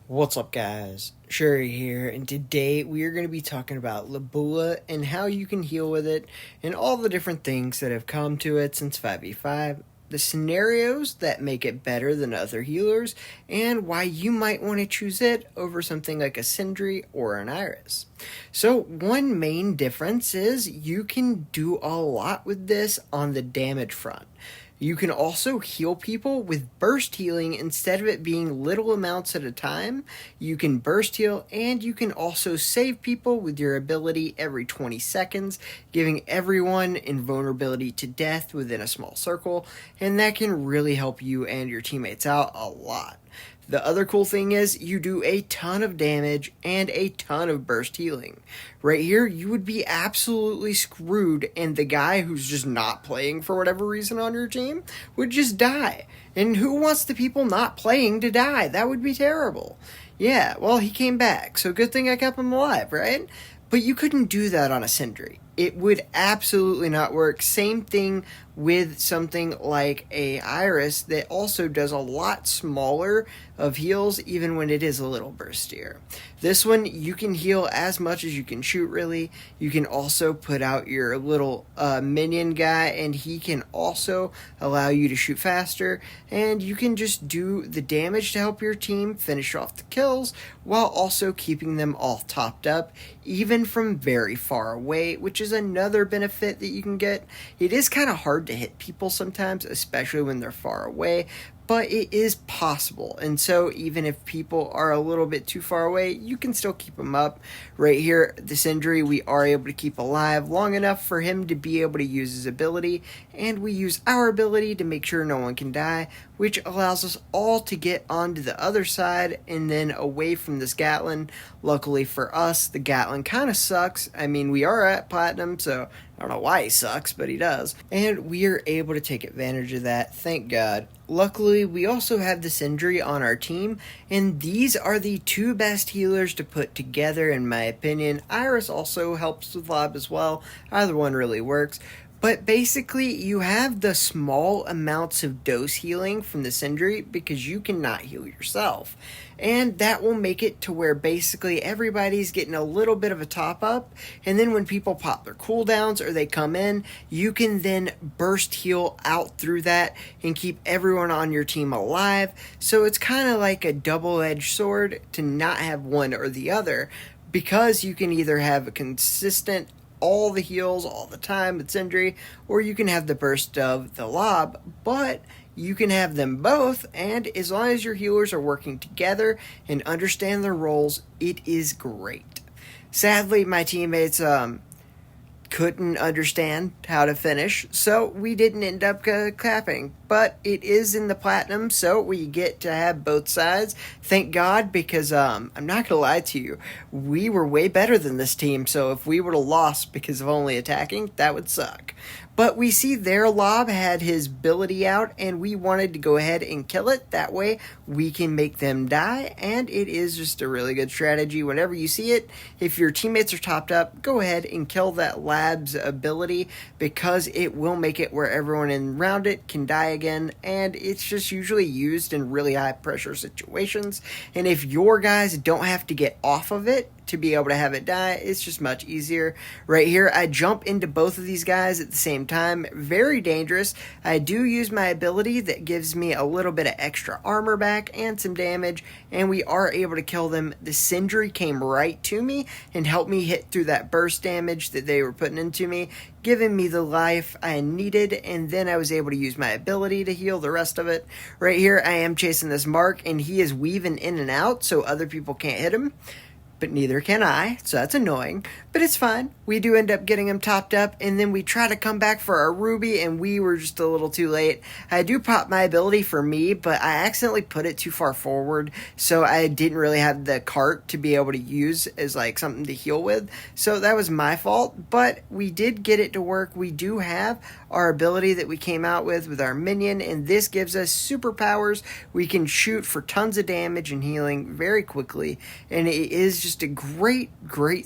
What's up, guys? Shouri here, and today we are going to be talking about Labula and how you can heal with it, and all the different things that have come to it since 5v5, the scenarios that make it better than other healers, and why you might want to choose it over something like a Sindri or an Iris. So, one main difference is you can do a lot with this on the damage front. You can also heal people with burst healing instead of it being little amounts at a time. You can burst heal, and you can also save people with your ability every 20 seconds, giving everyone invulnerability to death within a small circle, and that can really help you and your teammates out a lot. The other cool thing is you do a ton of damage and a ton of burst healing. Right here, you would be absolutely screwed, and the guy who's just not playing for whatever reason on your team would just die. And who wants the people not playing to die? That would be terrible. Yeah, well, he came back, so good thing I kept him alive, right? But you couldn't do that on a Sindri. It would absolutely not work. Same thing with something like a Iris that also does a lot smaller of heals even when it is a little burstier. This one, you can heal as much as you can shoot, really. You can also put out your little minion guy, and he can also allow you to shoot faster, and you can just do the damage to help your team finish off the kills while also keeping them all topped up, even from very far away, which is another benefit that you can get. It is kind of hard to hit people sometimes, especially when they're far away, but it is possible. And so even if people are a little bit too far away, you can still keep them up. Right here, this injury we are able to keep alive long enough for him to be able to use his ability, and we use our ability to make sure no one can die, which allows us all to get onto the other side and then away from this Gatlin. Luckily for us, the Gatlin kind of sucks. I mean, we are at Platinum, so I don't know why he sucks, but he does. And we are able to take advantage of that, thank God. Luckily, we also have this injury on our team, and these are the two best healers to put together, in my opinion. Iris also helps with Lob as well. Either one really works. But basically, you have the small amounts of dose healing from this injury because you cannot heal yourself. And that will make it to where basically everybody's getting a little bit of a top up. And then when people pop their cooldowns or they come in, you can then burst heal out through that and keep everyone on your team alive. So it's kind of like a double-edged sword to not have one or the other, because you can either have a consistent all the heals all the time with Sindri, or you can have the burst of the Lob, but you can have them both, and as long as your healers are working together and understand their roles, it is great. Sadly, my teammates couldn't understand how to finish, so we didn't end up clapping. But it is in the Platinum, so we get to have both sides. Thank God, because I'm not gonna lie to you, we were way better than this team, so if we would have lost because of only attacking, that would suck. But we see their Lob had his ability out, and we wanted to go ahead and kill it. That way, we can make them die, and it is just a really good strategy. Whenever you see it, if your teammates are topped up, go ahead and kill that Lab's ability, because it will make it where everyone around it can die again, and it's just usually used in really high pressure situations. And if your guys don't have to get off of it to be able to have it die, it's just much easier. Right here, I jump into both of these guys at the same time. Very dangerous. I do use my ability that gives me a little bit of extra armor back and some damage, and we are able to kill them. The Sindri came right to me and helped me hit through that burst damage that they were putting into me, giving me the life I needed, and then I was able to use my ability to heal the rest of it. Right here, I am chasing this Mark, and he is weaving in and out so other people can't hit him, but neither can I, so that's annoying, but it's fine. We do end up getting him topped up, and then we try to come back for our Ruby, and we were just a little too late. I do pop my ability for me, but I accidentally put it too far forward, so I didn't really have the cart to be able to use as like something to heal with, so that was my fault, but we did get it to work. We do have our ability that we came out with our minion, and this gives us superpowers. We can shoot for tons of damage and healing very quickly, and it is just a great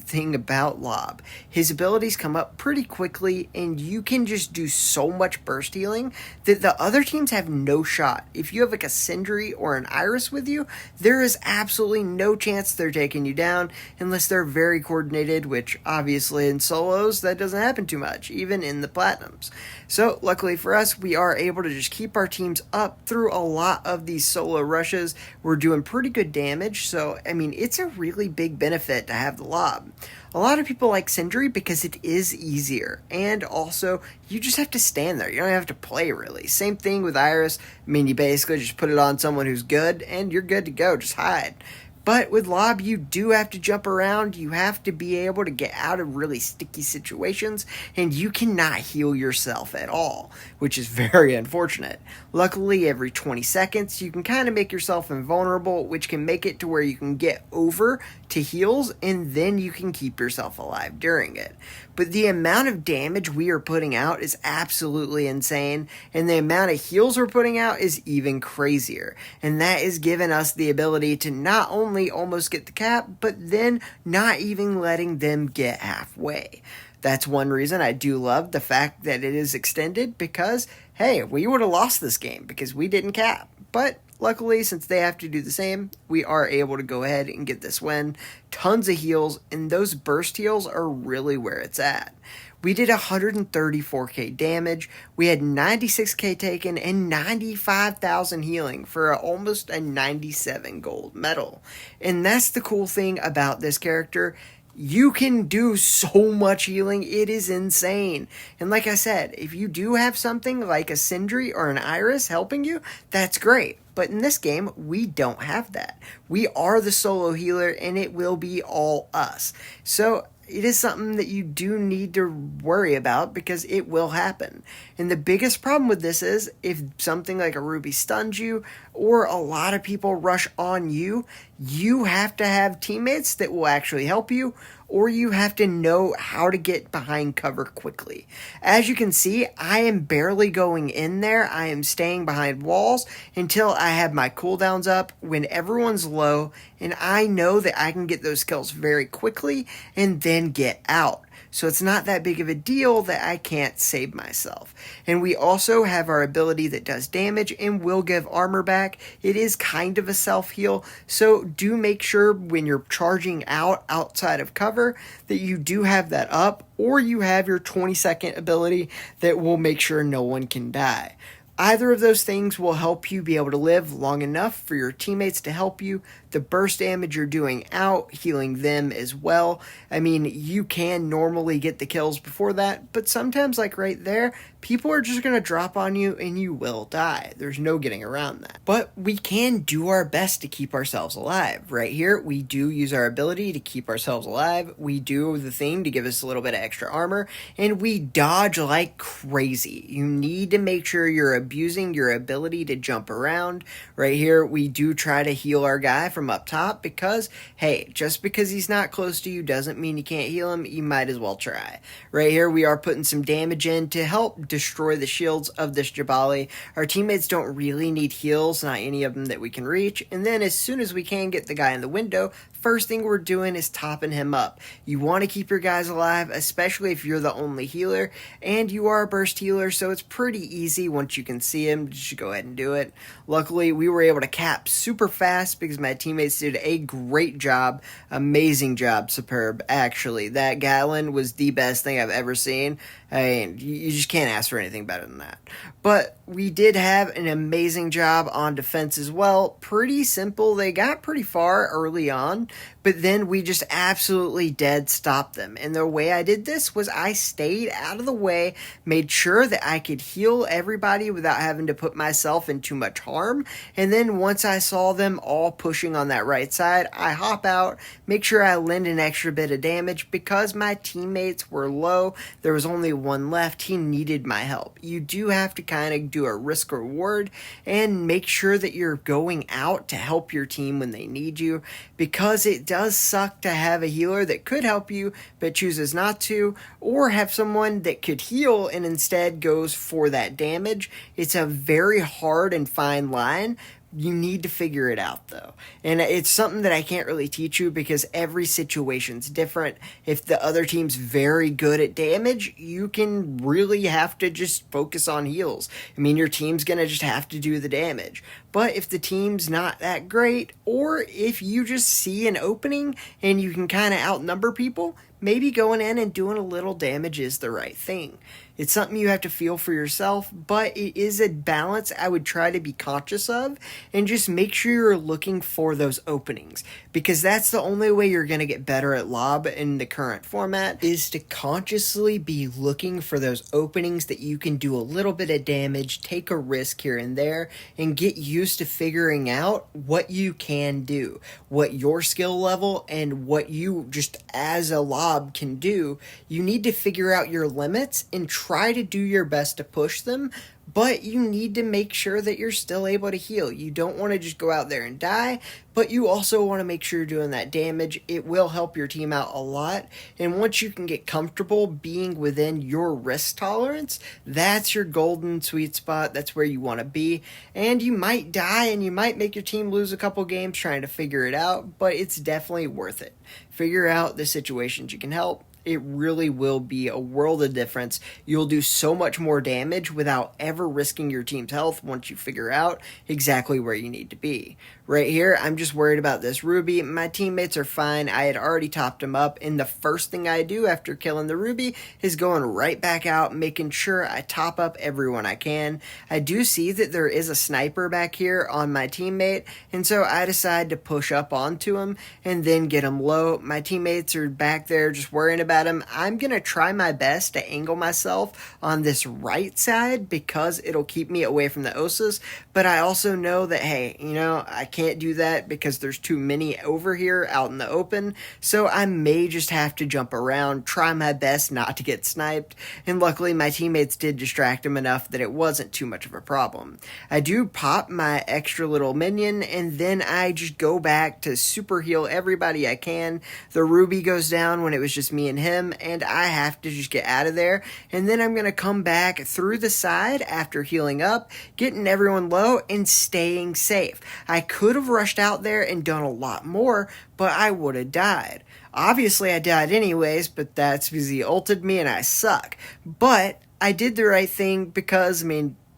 thing about Lob. His abilities come up pretty quickly, and you can just do so much burst healing that the other teams have no shot. If you have like a Sindri or an Iris with you, there is absolutely no chance they're taking you down unless they're very coordinated, which obviously in solos that doesn't happen too much, even in the Platinums. So luckily for us, we are able to just keep our teams up through a lot of these solo rushes. We're doing pretty good damage, so I mean, it's a really big benefit to have the Lob. A lot of people like Sindri because it is easier, and also you just have to stand there. You don't have to play really. Same thing with Iris. I mean, you basically just put it on someone who's good, and you're good to go. Just hide. But with Lob, you do have to jump around. You have to be able to get out of really sticky situations, and you cannot heal yourself at all, which is very unfortunate. Luckily, every 20 seconds, you can kind of make yourself invulnerable, which can make it to where you can get over to heals, and then you can keep yourself alive during it. But the amount of damage we are putting out is absolutely insane, and the amount of heals we're putting out is even crazier. And that is giving us the ability to not only almost get the cap, but then not even letting them get halfway. That's one reason I do love the fact that it is extended, because, hey, we would have lost this game because we didn't cap. But luckily, since they have to do the same, we are able to go ahead and get this win. Tons of heals, and those burst heals are really where it's at. We did 134k damage, we had 96k taken, and 95,000 healing for almost a 97 gold medal. And that's the cool thing about this character. You can do so much healing, it is insane. And like I said, if you do have something like a Sindri or an Iris helping you, that's great. But in this game, we don't have that. We are the solo healer, and it will be all us. So it is something that you do need to worry about, because it will happen. And the biggest problem with this is if something like a Ruby stuns you, or a lot of people rush on you, you have to have teammates that will actually help you, or you have to know how to get behind cover quickly. As you can see, I am barely going in there. I am staying behind walls until I have my cooldowns up when everyone's low, and I know that I can get those kills very quickly and then get out. So it's not that big of a deal that I can't save myself. And we also have our ability that does damage and will give armor back. It is kind of a self-heal, so do make sure when you're charging out outside of cover that you do have that up, or you have your 20-second ability that will make sure no one can die. Either of those things will help you be able to live long enough for your teammates to help you. The burst damage you're doing out, healing them as well. I mean, you can normally get the kills before that, but sometimes, like right there, people are just going to drop on you and you will die. There's no getting around that. But we can do our best to keep ourselves alive. Right here, we do use our ability to keep ourselves alive. We do the thing to give us a little bit of extra armor, and we dodge like crazy. You need to make sure you're abusing your ability to jump around. Right here, we do try to heal our guy from up top, because, hey, just because he's not close to you doesn't mean you can't heal him. You might as well try. Right here, we are putting some damage in to help destroy the shields of this Jabali. Our teammates don't really need heals, not any of them that we can reach. And then as soon as we can get the guy in the window, first thing we're doing is topping him up. You want to keep your guys alive, especially if you're the only healer, and you are a burst healer, so it's pretty easy once you can see him. Just go ahead and do it. Luckily, we were able to cap super fast because my teammates did a great job. Amazing job, superb, actually. That Gatlin was the best thing I've ever seen. I mean, you just can't ask for anything better than that. But we did have an amazing job on defense as well. Pretty simple. They got pretty far early on, but then we just absolutely dead stopped them. And the way I did this was I stayed out of the way, made sure that I could heal everybody without having to put myself in too much harm. And then once I saw them all pushing on that right side, I hop out, make sure I lend an extra bit of damage because my teammates were low. There was only one left. He needed my help. You do have to kind of do a risk reward and make sure that you're going out to help your team when they need you, because it does suck to have a healer that could help you but chooses not to, or have someone that could heal and instead goes for that damage. It's a very hard and fine line, You need to figure it out, though. And it's something that I can't really teach you because every situation's different. If the other team's very good at damage, you can really have to just focus on heals. I mean, your team's going to just have to do the damage. But if the team's not that great, or if you just see an opening and you can kind of outnumber people, maybe going in and doing a little damage is the right thing. It's something you have to feel for yourself, but it is a balance I would try to be conscious of and just make sure you're looking for those openings, because that's the only way you're going to get better at Lob in the current format, is to consciously be looking for those openings that you can do a little bit of damage, take a risk here and there, and get used to figuring out what you can do, what your skill level and what you just as a Lob can do. You need to figure out your limits and try to do your best to push them, but you need to make sure that you're still able to heal. You don't want to just go out there and die, but you also want to make sure you're doing that damage. It will help your team out a lot, and once you can get comfortable being within your risk tolerance, that's your golden sweet spot. That's where you want to be, and you might die and you might make your team lose a couple games trying to figure it out, but it's definitely worth it. Figure out the situations you can help. It really will be a world of difference. You'll do so much more damage without ever risking your team's health once you figure out exactly where you need to be. Right here, I'm just worried about this Ruby. My teammates are fine. I had already topped him up, and the first thing I do after killing the Ruby is going right back out, making sure I top up everyone I can. I do see that there is a sniper back here on my teammate, and so I decide to push up onto him and then get him low. My teammates are back there just worrying about him. I'm going to try my best to angle myself on this right side because it'll keep me away from the Osas, but I also know that, hey, I can't do that because there's too many over here out in the open, so I may just have to jump around, try my best not to get sniped, and luckily my teammates did distract him enough that it wasn't too much of a problem. I do pop my extra little minion, and then I just go back to super heal everybody I can. The Ruby goes down when it was just me and him, and I have to just get out of there, and then I'm going to come back through the side after healing up, getting everyone low, and staying safe. I could have rushed out there and done a lot more, but I would have died. Obviously, I died anyways, but that's because he ulted me and I suck. But I did the right thing because,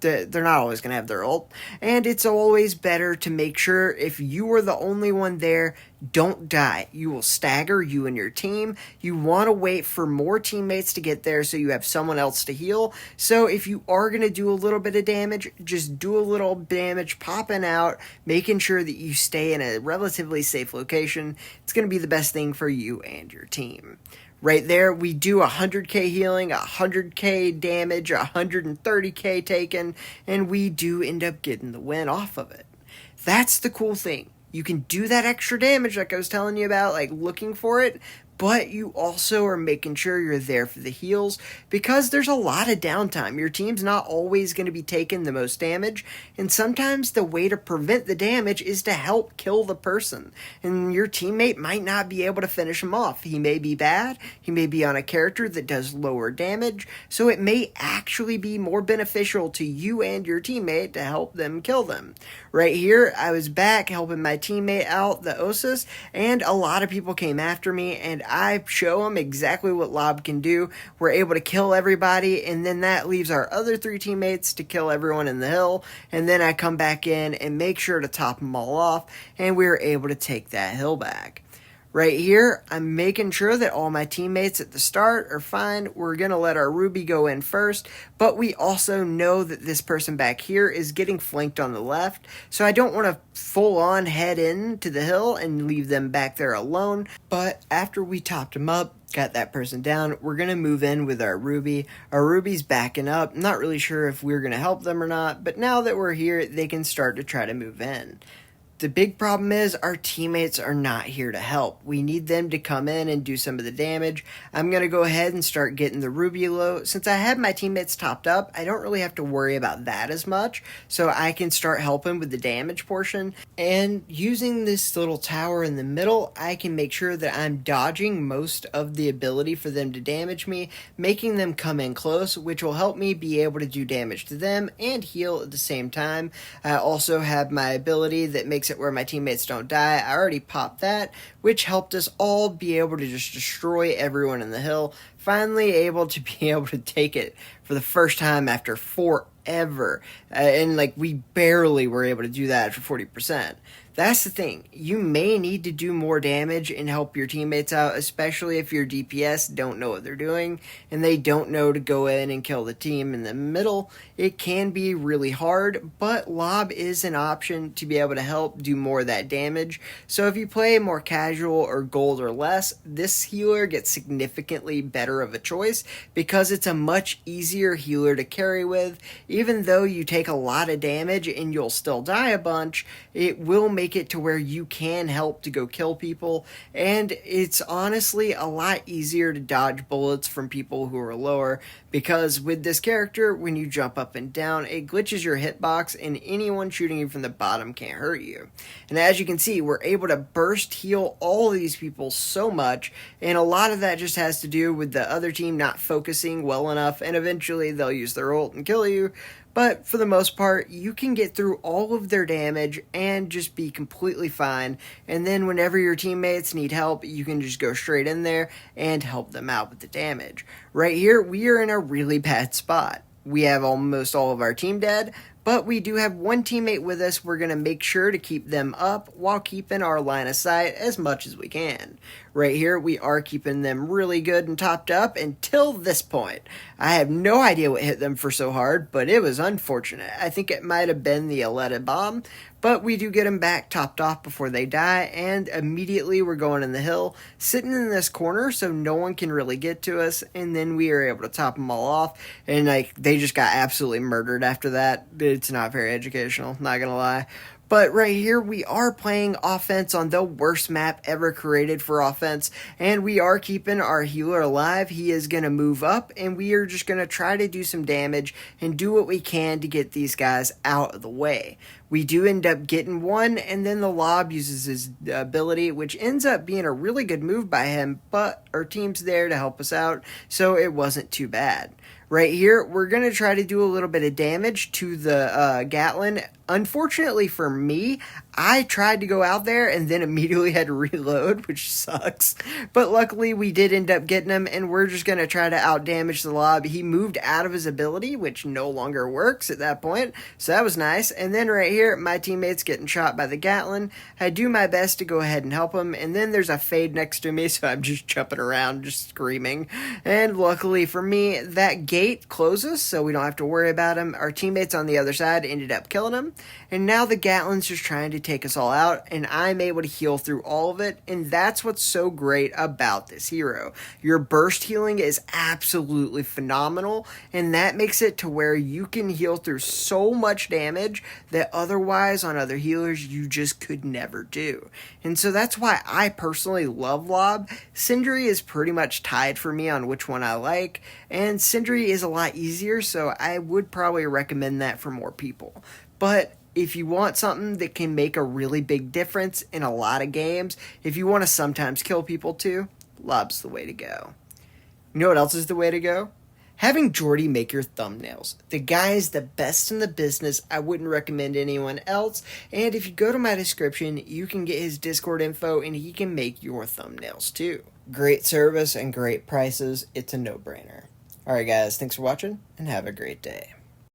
they're not always going to have their ult, and it's always better to make sure if you are the only one there, don't die. You will stagger you and your team. You want to wait for more teammates to get there so you have someone else to heal. So if you are going to do a little bit of damage, just do a little damage popping out, making sure that you stay in a relatively safe location. It's going to be the best thing for you and your team. Right there, we do 100k healing, 100k damage, 130k taken, and we do end up getting the win off of it. That's the cool thing. You can do that extra damage like I was telling you about, like looking for it, but you also are making sure you're there for the heals because there's a lot of downtime. Your team's not always going to be taking the most damage, and sometimes the way to prevent the damage is to help kill the person, and your teammate might not be able to finish him off. He may be bad, he may be on a character that does lower damage, so it may actually be more beneficial to you and your teammate to help them kill them. Right here, I was back helping my teammate out, the Osas, and a lot of people came after me, and I show them exactly what Lob can do. We're able to kill everybody, and then that leaves our other 3 teammates to kill everyone in the hill, and then I come back in and make sure to top them all off, and we were able to take that hill back. Right here, I'm making sure that all my teammates at the start are fine. We're going to let our Ruby go in first, but we also know that this person back here is getting flanked on the left, so I don't want to full on head into the hill and leave them back there alone. But after we topped them up, got that person down, we're going to move in with our Ruby. Our Ruby's backing up. Not really sure if we're going to help them or not, but now that we're here, they can start to try to move in. The big problem is our teammates are not here to help. We need them to come in and do some of the damage. I'm going to go ahead and start getting the Ruby low. Since I have my teammates topped up, I don't really have to worry about that as much. So I can start helping with the damage portion. And using this little tower in the middle, I can make sure that I'm dodging most of the ability for them to damage me, making them come in close, which will help me be able to do damage to them and heal at the same time. I also have my ability that makes it where my teammates don't die. I already popped that, which helped us all be able to just destroy everyone in the hill. Finally able to be able to take it for the first time after forever. And we barely were able to do that for 40%. That's the thing. You may need to do more damage and help your teammates out, especially if your DPS don't know what they're doing and they don't know to go in and kill the team in the middle. It can be really hard, but Lob is an option to be able to help do more of that damage. So if you play more casual or gold or less, this healer gets significantly better of a choice because it's a much easier healer to carry with. Even though you take a lot of damage and you'll still die a bunch, it will make it to where you can help to go kill people, and it's honestly a lot easier to dodge bullets from people who are lower, because with this character, when you jump up and down, it glitches your hitbox and anyone shooting you from the bottom can't hurt you. And as you can see, we're able to burst heal all of these people so much, and a lot of that just has to do with the other team not focusing well enough, and eventually they'll use their ult and kill you. But for the most part, you can get through all of their damage and just be completely fine. And then whenever your teammates need help, you can just go straight in there and help them out with the damage. Right here, we are in a really bad spot. We have almost all of our team dead, but we do have one teammate with us. We're going to make sure to keep them up while keeping our line of sight as much as we can. Right here, we are keeping them really good and topped up until this point. I have no idea what hit them for so hard, but it was unfortunate. I think it might have been the Aletta bomb, but we do get them back topped off before they die, and immediately we're going in the hill, sitting in this corner so no one can really get to us, and then we are able to top them all off, and they just got absolutely murdered after that. It's not very educational, not gonna lie. But right here, we are playing offense on the worst map ever created for offense, and we are keeping our healer alive. He is going to move up, and we are just going to try to do some damage and do what we can to get these guys out of the way. We do end up getting one, and then the Lob uses his ability, which ends up being a really good move by him, but our team's there to help us out, so it wasn't too bad. Right here, we're going to try to do a little bit of damage to the Gatlin. Unfortunately for me, I tried to go out there and then immediately had to reload, which sucks. But luckily, we did end up getting him, and we're just going to try to out-damage the Lob. He moved out of his ability, which no longer works at that point, so that was nice. And then right here, my teammate's getting shot by the Gatlin. I do my best to go ahead and help him, and then there's a fade next to me, so I'm just jumping around, just screaming. And luckily for me, that gate closes, so we don't have to worry about him. Our teammates on the other side ended up killing him, and now the Gatlin's just trying to take us all out, and I'm able to heal through all of it, and that's what's so great about this hero. Your burst healing is absolutely phenomenal, and that makes it to where you can heal through so much damage that otherwise on other healers you just could never do. And so that's why I personally love Lob. Sindri is pretty much tied for me on which one I like, and Sindri is a lot easier, so I would probably recommend that for more people. But if you want something that can make a really big difference in a lot of games, if you want to sometimes kill people too, Lob's the way to go. You know what else is the way to go? Having Jordy make your thumbnails. The guy is the best in the business. I wouldn't recommend anyone else. And if you go to my description, you can get his Discord info and he can make your thumbnails too. Great service and great prices. It's a no-brainer. Alright guys, thanks for watching and have a great day.